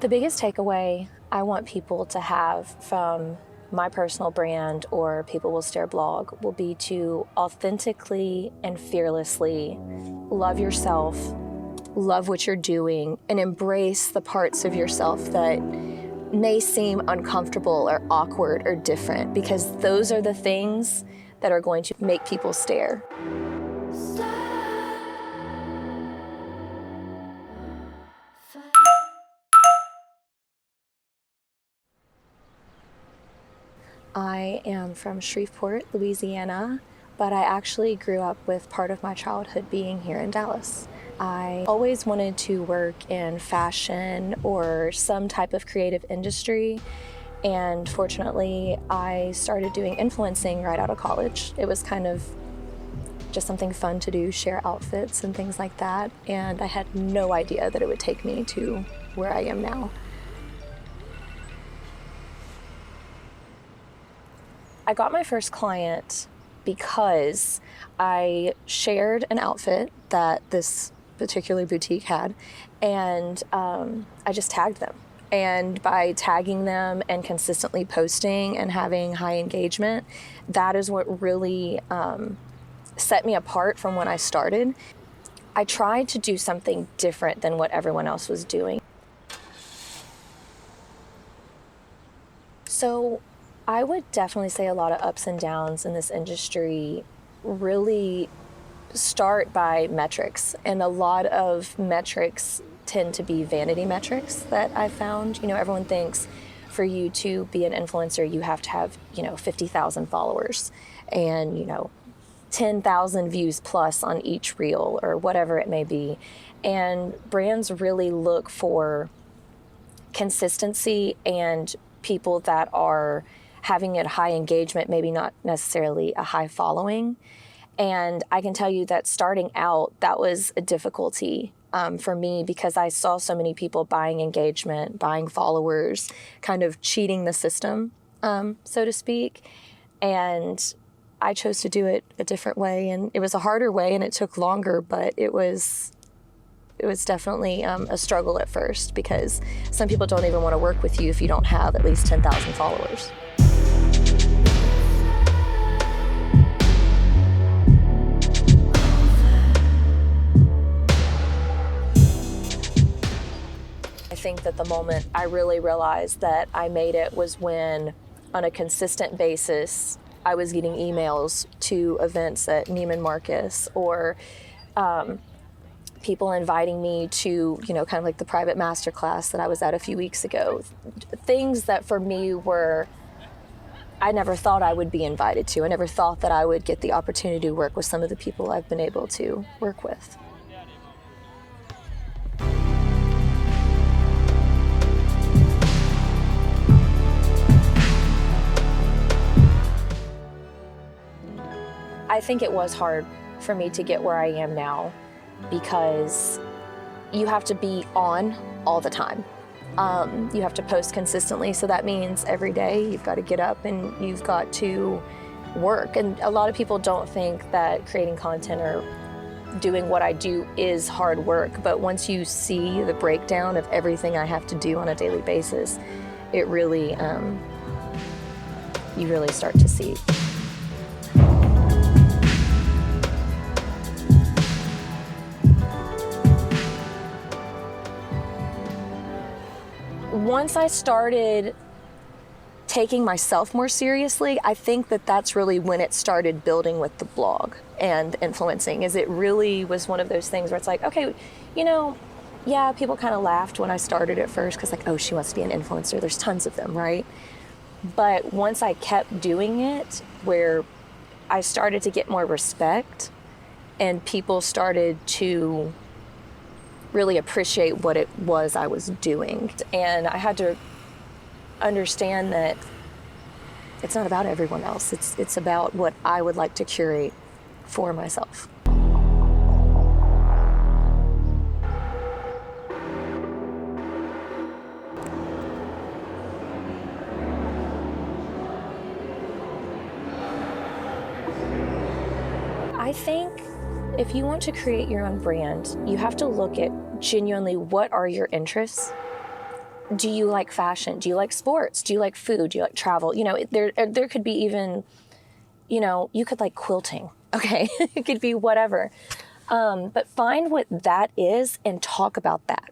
The biggest takeaway I want people to have from my personal brand or People Will Stare blog will be to authentically and fearlessly love yourself, love what you're doing, and embrace the parts of yourself that may seem uncomfortable or awkward or different, because those are the things that are going to make people stare. I am from Shreveport, Louisiana, but I actually grew up with part of my childhood being here in Dallas. I always wanted to work in fashion or some type of creative industry, and fortunately, I started doing influencing right out of college. It was kind of just something fun to do, share outfits and things like that, and I had no idea that it would take me to where I am now. I got my first client because I shared an outfit that this particular boutique had, and I just tagged them. And by tagging them and consistently posting and having high engagement, that is what really set me apart from when I started. I tried to do something different than what everyone else was doing. So I would definitely say a lot of ups and downs in this industry really start by metrics, and a lot of metrics tend to be vanity metrics that I found. You know, everyone thinks for you to be an influencer, you have to have, 50,000 followers and, 10,000 views plus on each reel or whatever it may be. And brands really look for consistency and people that are having a high engagement, maybe not necessarily a high following. And I can tell you that starting out, that was a difficulty for me, because I saw so many people buying engagement, buying followers, kind of cheating the system, so to speak. And I chose to do it a different way, and it was a harder way and it took longer, but it was definitely a struggle at first, because some people don't even want to work with you if you don't have at least 10,000 followers. I think that the moment I really realized that I made it was when, on a consistent basis, I was getting emails to events at Neiman Marcus, or people inviting me to, kind of like the private masterclass that I was at a few weeks ago. Things that for me were, I never thought I would be invited to. I never thought that I would get the opportunity to work with some of the people I've been able to work with. I think it was hard for me to get where I am now, because you have to be on all the time. You have to post consistently, so that means every day you've got to get up and you've got to work. And a lot of people don't think that creating content or doing what I do is hard work, but once you see the breakdown of everything I have to do on a daily basis, it really, you really start to see. Once I started taking myself more seriously, I think that that's really when it started building with the blog and influencing. Is it really was one of those things where it's like, okay, yeah, people kind of laughed when I started at first, because like, oh, she wants to be an influencer. There's tons of them, right? But once I kept doing it, where I started to get more respect and people started to really appreciate what it was I was doing. And I had to understand that it's not about everyone else. It's about what I would like to curate for myself. I think if you want to create your own brand, you have to look at genuinely what are your interests. Do you like fashion? Do you like sports? Do you like food? Do you like travel? You know, there could be even, you know, you could like quilting. Okay, it could be whatever. But find what that is and talk about that.